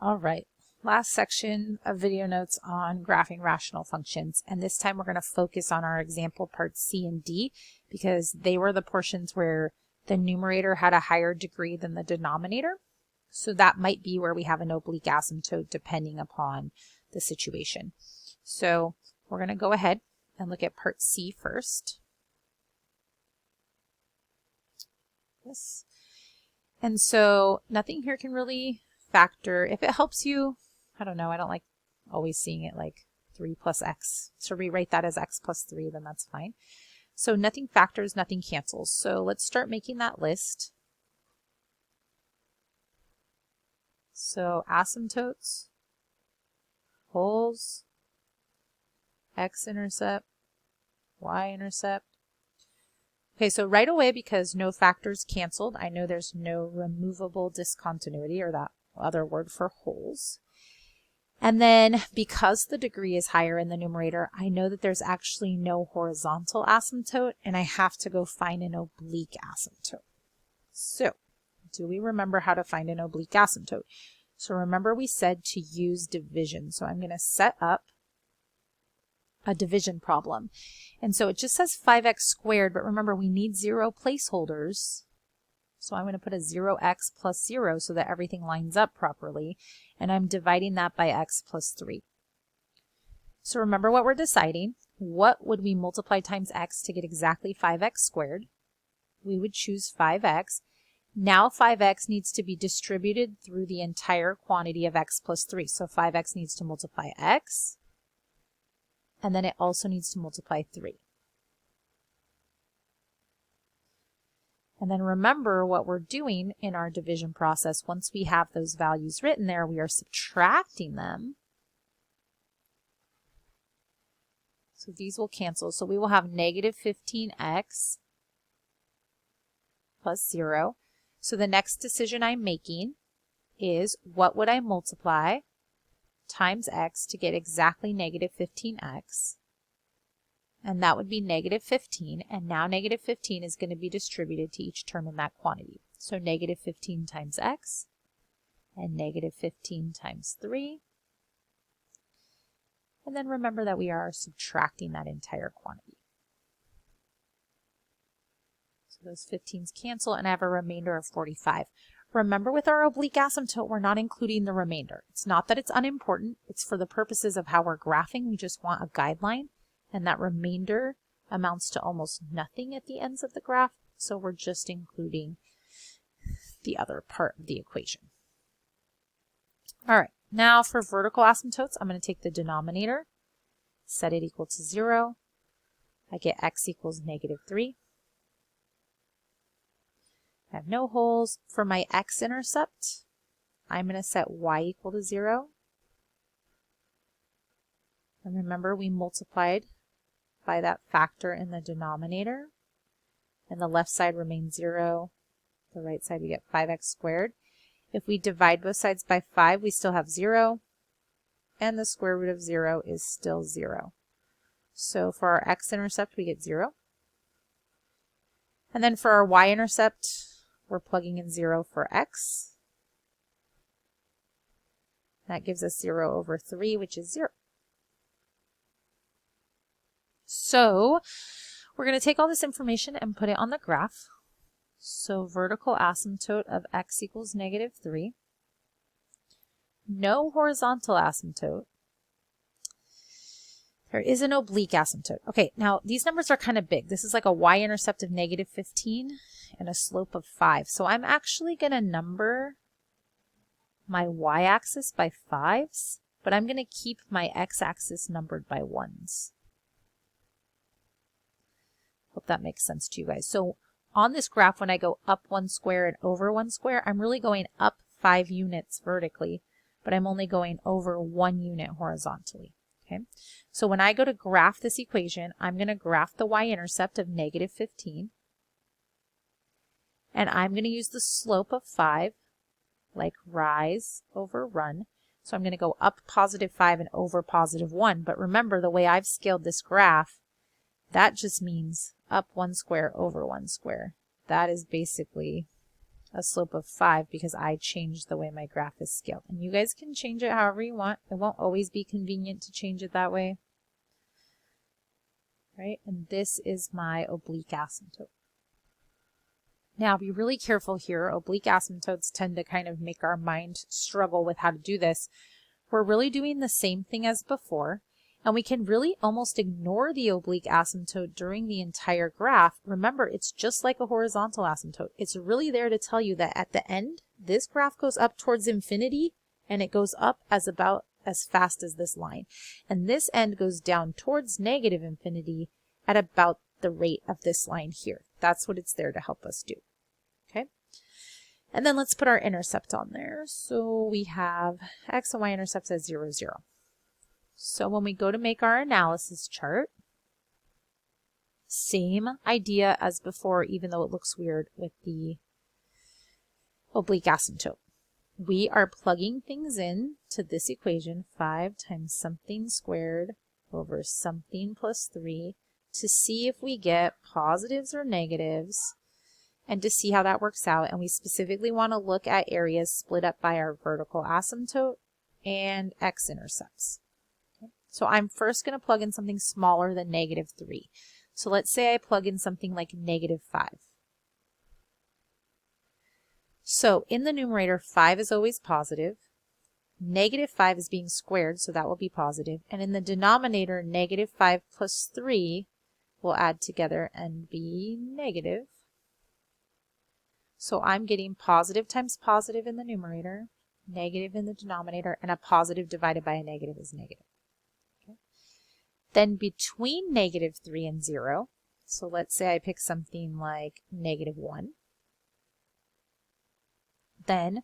All right, last section of video notes on graphing rational functions, and this time we're going to focus on our example parts C and D because they were the portions where the numerator had a higher degree than the denominator. So that might be where we have an oblique asymptote depending upon the situation. So we're going to go ahead and look at part C first. Yes. And so nothing here can really factor. If it helps you, I don't know, I don't like always seeing it like 3 plus x. So rewrite that as x plus 3, then that's fine. So nothing factors, nothing cancels. So let's start making that list. So asymptotes, holes, X-intercept, Y-intercept. Okay, so right away, because no factors canceled, I know there's no removable discontinuity, or that other word for holes. And then because the degree is higher in the numerator, I know that there's actually no horizontal asymptote, and I have to go find an oblique asymptote. So, do we remember how to find an oblique asymptote? So remember we said to use division. So I'm going to set up a division problem. And so it just says 5x squared, but remember we need 0 placeholders. So I'm going to put a 0x plus 0 so that everything lines up properly. And I'm dividing that by x plus 3. So remember what we're deciding. What would we multiply times x to get exactly 5x squared? We would choose 5x. Now 5x needs to be distributed through the entire quantity of x plus 3. So 5x needs to multiply x. And then it also needs to multiply 3. And then remember what we're doing in our division process. Once we have those values written there, we are subtracting them. So these will cancel. So we will have negative 15x plus 0. So the next decision I'm making is what would I multiply times x to get exactly negative 15x? And that would be negative 15. And now negative 15 is going to be distributed to each term in that quantity. So negative 15 times x and negative 15 times 3. And then remember that we are subtracting that entire quantity. So those 15s cancel and I have a remainder of 45. Remember with our oblique asymptote, we're not including the remainder. It's not that it's unimportant. It's for the purposes of how we're graphing. We just want a guideline. And that remainder amounts to almost nothing at the ends of the graph. So we're just including the other part of the equation. All right, now for vertical asymptotes, I'm going to take the denominator, set it equal to 0. I get x equals negative 3. I have no holes. For my x-intercept, I'm going to set y equal to 0. And remember, we multiplied by that factor in the denominator. And the left side remains 0. The right side, we get 5x squared. If we divide both sides by 5, we still have 0. And the square root of 0 is still 0. So for our x-intercept, we get 0. And then for our y-intercept, we're plugging in 0 for x. That gives us 0 over 3, which is 0. So we're going to take all this information and put it on the graph. So vertical asymptote of x equals negative 3. No horizontal asymptote. There is an oblique asymptote. Okay, now these numbers are kind of big. This is like a y-intercept of negative 15 and a slope of 5. So I'm actually going to number my y-axis by 5s, but I'm going to keep my x-axis numbered by 1s. Hope that makes sense to you guys. So on this graph, when I go up 1 square and over 1 square, I'm really going up 5 units vertically, but I'm only going over 1 unit horizontally. Okay, so when I go to graph this equation, I'm going to graph the y-intercept of negative 15. And I'm going to use the slope of 5, like rise over run. So I'm going to go up positive 5 and over positive 1. But remember, the way I've scaled this graph, that just means up 1 square over 1 square. That is basically a slope of 5 because I changed the way my graph is scaled. And you guys can change it however you want. It won't always be convenient to change it that way. Right? And this is my oblique asymptote. Now be really careful here. Oblique asymptotes tend to kind of make our mind struggle with how to do this. We're really doing the same thing as before, and we can really almost ignore the oblique asymptote during the entire graph. Remember, it's just like a horizontal asymptote. It's really there to tell you that at the end, this graph goes up towards infinity, and it goes up about as fast as this line. And this end goes down towards negative infinity at about the rate of this line here. That's what it's there to help us do. Okay. And then let's put our intercept on there. So we have X and Y intercepts as 0, 0. So when we go to make our analysis chart, same idea as before, even though it looks weird with the oblique asymptote. We are plugging things in to this equation, 5 times something squared over something plus 3, to see if we get positives or negatives and to see how that works out. And we specifically want to look at areas split up by our vertical asymptote and X-intercepts. Okay. So I'm first going to plug in something smaller than negative 3. So let's say I plug in something like negative 5. So in the numerator, 5 is always positive. Negative 5 is being squared, so that will be positive. And in the denominator, negative 5 plus 3 will add together and be negative. So I'm getting positive times positive in the numerator, negative in the denominator, and a positive divided by a negative is negative. Okay. Then between negative 3 and 0, so let's say I pick something like negative 1, then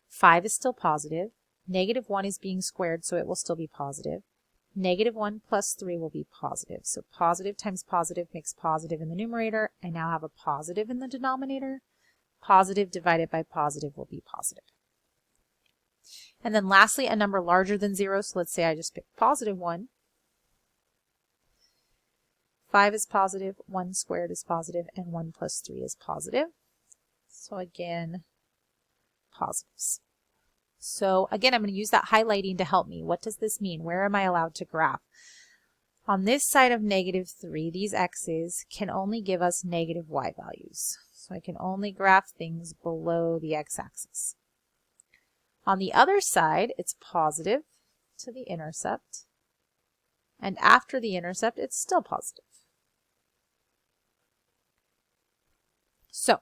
5 is still positive, negative 1 is being squared, so it will still be positive. Negative 1 plus 3 will be positive. So positive times positive makes positive in the numerator. I now have a positive in the denominator. Positive divided by positive will be positive. And then lastly, a number larger than 0. So let's say I just pick positive 1. 5 is positive, 1 squared is positive, and 1 plus 3 is positive. So again, positives. So again, I'm going to use that highlighting to help me. What does this mean? Where am I allowed to graph? On this side of negative 3, these x's can only give us negative y values. So I can only graph things below the x-axis. On the other side, it's positive to the intercept. And after the intercept, it's still positive. So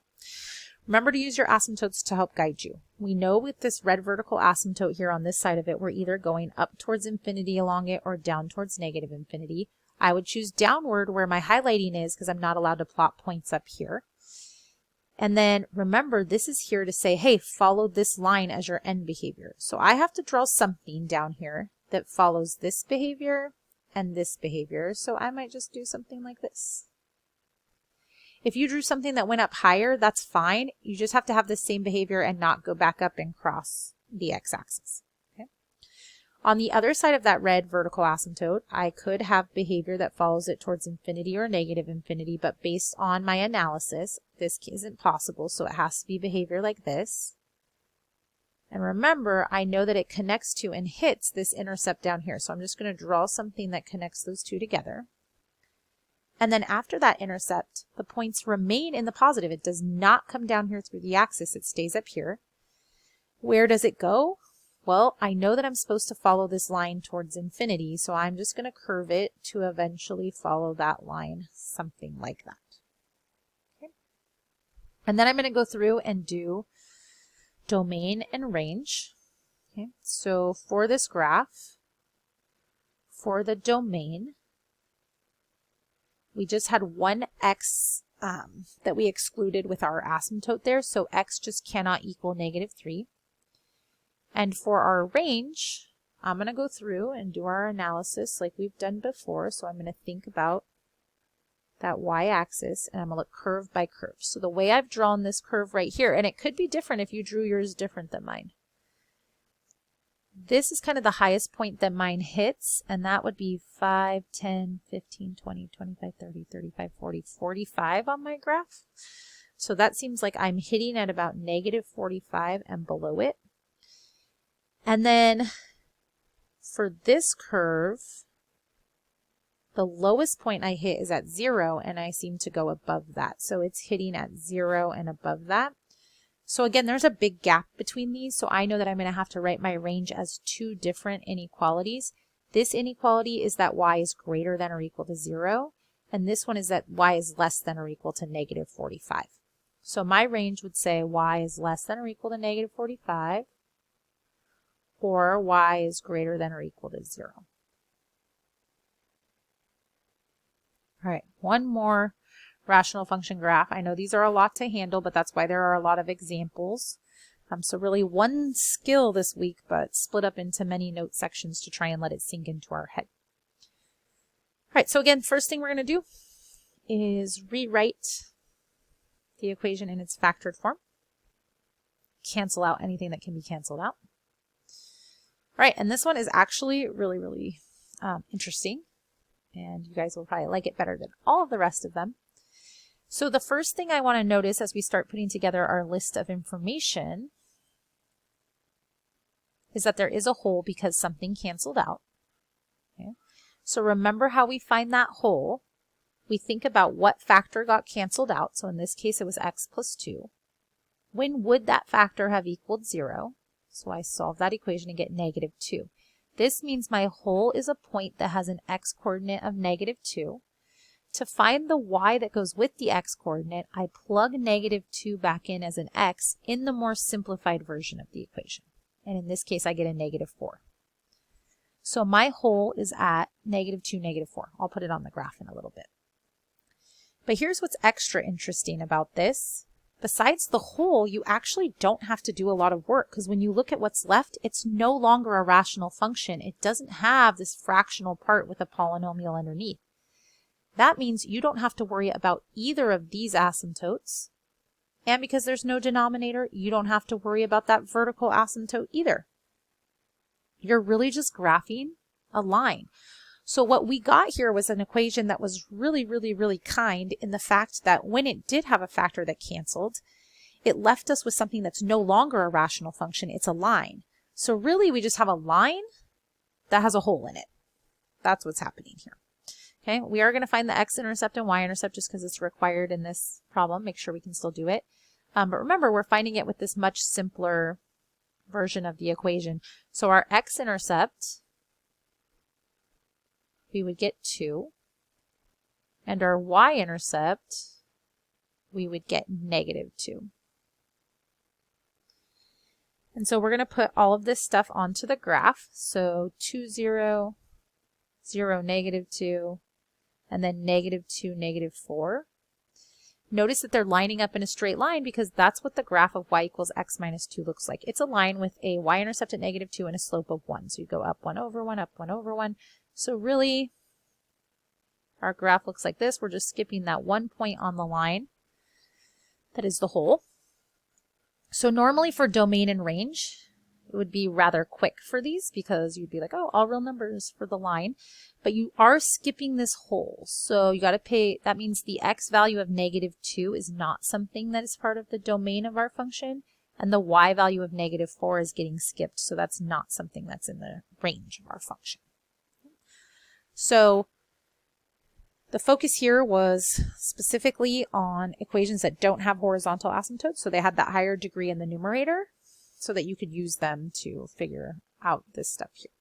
remember to use your asymptotes to help guide you. We know with this red vertical asymptote here on this side of it, we're either going up towards infinity along it or down towards negative infinity. I would choose downward where my highlighting is because I'm not allowed to plot points up here. And then remember, this is here to say, hey, follow this line as your end behavior. So I have to draw something down here that follows this behavior and this behavior. So I might just do something like this. If you drew something that went up higher, that's fine. You just have to have the same behavior and not go back up and cross the x-axis. Okay? On the other side of that red vertical asymptote, I could have behavior that follows it towards infinity or negative infinity, but based on my analysis, this isn't possible, so it has to be behavior like this. And remember, I know that it connects to and hits this intercept down here, so I'm just going to draw something that connects those two together. And then after that intercept, the points remain in the positive. It does not come down here through the axis. It stays up here. Where does it go? Well, I know that I'm supposed to follow this line towards infinity, so I'm just going to curve it to eventually follow that line, something like that. Okay. And then I'm going to go through and do domain and range. Okay. So for this graph, for the domain, we just had one x that we excluded with our asymptote there, so x just cannot equal negative 3. And for our range, I'm going to go through and do our analysis like we've done before. So I'm going to think about that y-axis, and I'm going to look curve by curve. So the way I've drawn this curve right here, and it could be different if you drew yours different than mine. This is kind of the highest point that mine hits, and that would be 5, 10, 15, 20, 25, 30, 35, 40, 45 on my graph. So that seems like I'm hitting at about -45 and below it. And then for this curve, the lowest point I hit is at 0, and I seem to go above that. So it's hitting at 0 and above that. So again, there's a big gap between these. So I know that I'm going to have to write my range as two different inequalities. This inequality is that y is greater than or equal to 0. And this one is that y is less than or equal to -45. So my range would say y is less than or equal to -45, or y is greater than or equal to 0. All right, one more rational function graph. I know these are a lot to handle, but that's why there are a lot of examples. So really one skill this week, but split up into many note sections to try and let it sink into our head. All right, so again, first thing we're going to do is rewrite the equation in its factored form. Cancel out anything that can be canceled out. All right, and this one is actually really interesting, and you guys will probably like it better than all of the rest of them. So the first thing I want to notice as we start putting together our list of information is that there is a hole because something canceled out. Okay. So remember how we find that hole. We think about what factor got canceled out. So in this case, it was x plus 2. When would that factor have equaled 0? So I solve that equation and get -2. This means my hole is a point that has an x-coordinate of -2. To find the y that goes with the x-coordinate, I plug -2 back in as an x in the more simplified version of the equation. And in this case, I get a -4. So my hole is at -2, -4. I'll put it on the graph in a little bit. But here's what's extra interesting about this. Besides the hole, you actually don't have to do a lot of work, because when you look at what's left, it's no longer a rational function. It doesn't have this fractional part with a polynomial underneath. That means you don't have to worry about either of these asymptotes. And because there's no denominator, you don't have to worry about that vertical asymptote either. You're really just graphing a line. So what we got here was an equation that was really kind in the fact that when it did have a factor that canceled, it left us with something that's no longer a rational function. It's a line. So really we just have a line that has a hole in it. That's what's happening here. Okay, we are going to find the X-intercept and Y-intercept just because it's required in this problem. Make sure we can still do it. But remember, we're finding it with this much simpler version of the equation. So our X-intercept, we would get 2. And our Y-intercept, we would get -2. And so we're going to put all of this stuff onto the graph. So 2, 0, 0, -2. And then -2, -4. Notice that they're lining up in a straight line because that's what the graph of y equals x minus 2 looks like. It's a line with a y-intercept at -2 and a slope of 1. So you go up 1 over 1, up 1 over 1. So really, our graph looks like this. We're just skipping that one point on the line. That is the hole. So normally for domain and range, it would be rather quick for these because you'd be like, oh, all real numbers for the line. But you are skipping this hole. So you got to pay, that means the x value of -2 is not something that is part of the domain of our function. And the y value of -4 is getting skipped. So that's not something that's in the range of our function. So the focus here was specifically on equations that don't have horizontal asymptotes. So they had that higher degree in the numerator so that you could use them to figure out this stuff here.